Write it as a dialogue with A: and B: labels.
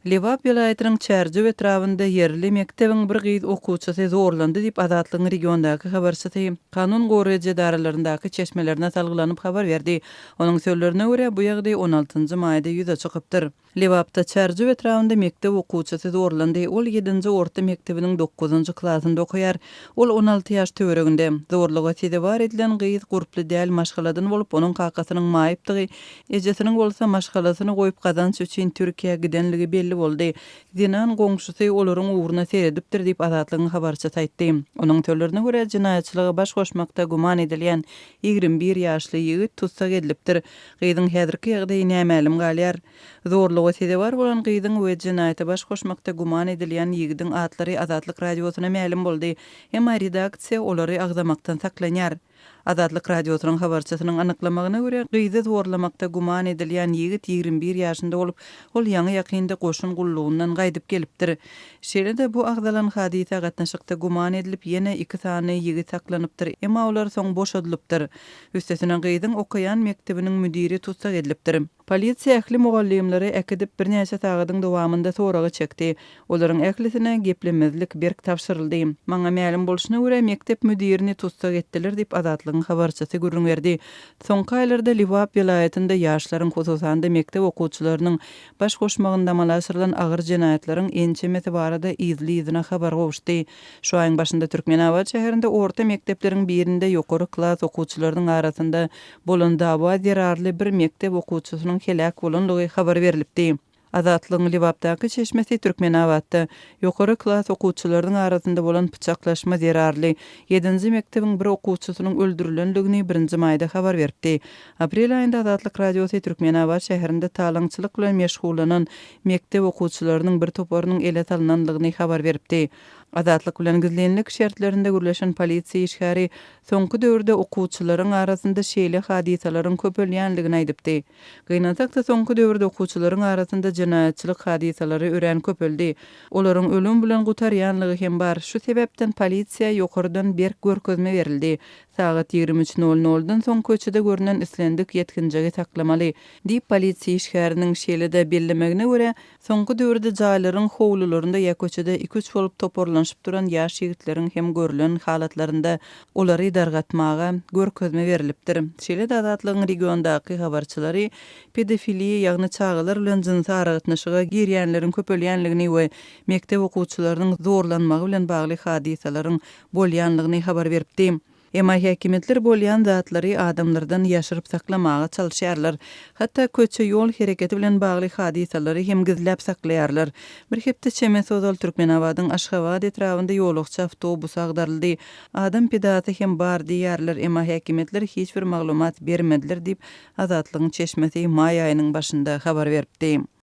A: Lewap vilayatynyň Çärjü etrafynda yerli mektebiň bir gyz okuwçysy zorlandy diýip Azatlygyň regiondaky habarçysy kanun goraýjy daralaryndaky çeşmelerine salgylanyp habar berdi. Onuň sözlerine görä bu ýagdaý 16-njy maýda ýüze çykypdyr. Lewapda Çärjü etrafynda mektep okuwçysy zorlandy. Ol 7-nji orta mektebiniň 9-njy klasynda okuýar. Ol 16 ýaş töwereginde zorluga tedewar edilen gyz gurply däl maşgaladan bolup onuň kakasynyň maýypdygy, ejesiniň bolsa maşgalasyny goýup gazanç üçin Türkiýe gidenligi belli boldy. Dinan goňşusy olaryň uğruna seredipdir diýip Azatlygyň habarçysy aýtdy. Onuň sözlerine görä jinaýatçylyga baş goşmakda guman edilen 21 ýaşly ýigit tutsak edilipdir. Gyzyň häzirki ýagdaýy nämälim galýar. Zorluga tedewar bolan gyzyň we jinaýata baş goşmakda guman edilen ýigidiň atlary Azatlyk radiosyna ma'lum boldy. Emma redaksiýa olary agzamakdan saklanýar. Azatlyk radiosynyň habarçysynyň anyklamagyna görä gyzy zorlamakda guman edilen ýigit 21 ýaşynda bolup, ol ýaňy ýakynda goşun gullugundan gaýdyp gelipdir. Şeýle bu agdalan hadisa gatnaşykda guman edilip ýene 2 sany ýigit saklanypdyr. Emma olar soň boşadylypdyr. Üstesine gyzyň okuyan mektebiniň müdiri tutsak edilipdir. Polisiýa ähli mugallimleri ekidip bir näçe tagadyň dowamında soragy çekdi. Olaryň ählisine geplemezlik berk tapşyryldy. Maňa ma'lum bolşyna görä mektep müdirini tutsak etdiler diýip Azatlygyň habarçysy görüň berdi. Soňky aýlarda Lewap vilayatynda ýaşlaryň hususanda mektep okuwçylarynyň baş goşmagynda malasyrylan agyr jinaýatlaryň ençemesi barada izli-izine habar gowuşdy. Şu aýyň başynda Türkmenabad şäherinde orta mektepleriň birinde ýokary klas okuwçylarynyň arasynda bolan dawa zerarly bir mektep okuwçysynyň helak bolanlygy habar berilipdi. Azatlygyň Lewapdaky çeşmesi Türkmenabadda ýokary klas okuwçylarynyň arasynda bolan pyçaklaşma zerarly 7-nji mektebiň bir okuwçysynyň öldürilenligini 1-nji maýda habar berdi. Aprel aýynda Azatlyk radiosy Türkmenabad şäherinde talaňçylyk bilen meşgulanan mektep okuwçylarynyň bir toparynyň ele salynanlygyny habar berdi. Azatlyk bilen gizlenlik şertlerinde gürleşen polisiýa işgäri soňky döwürde okuwçylaryň arasynda şeýle hadisalaryň köpelýänligini aýdypdy. Gynançakda soňky döwürde okuwçylaryň arasynda jinaýatçylyk hadisalary ören köpeldi. Olaryň ölüm bilen gutarýanlygy hem bar. Şu sebäpden polisiýa ýokarydan berk görkezme berildi. Sagat 23:00-dan soň köçede görünen islendik yetkinjigi saklamaly diýip polisiýa işgäriniň şeýle bellemegine görä soňky döwürde jaýlaryň howlularynda ýa köçede 2-3 bolup toparlanyp duran ýaş ýigitleriň hem görülen halatlarynda olary dargatmaga görkezme berilipdir. Şeýle Azatlygyň regiondaky habarçylary pedofiliýa ýagny çağalar bilen jinsy aragatnaşyga girýänleriň köpelýänligini we mektep okuwçylarynyň zorlanmagy bilen bagly hadisalaryň bolýanlygyny habar beripdi. Emma häkimetler bolýan zatlary adamlardan ýaşyryp saklamaga çalyşýarlar. Hatda köçe ýol hereketi bilen bagly hadisalary hem gizläp saklaýarlar. Bir hepde Çemesozal Türkmenabadyň Aşgabat etrafynda ýolukçy awtobus agdaryldy. Adam pedasy hem bar diýerler. Emma häkimetler hiç bir maglumat bermediler diýip Azatlygyň çeşmesi maý aýynyň başynda habar beripdi.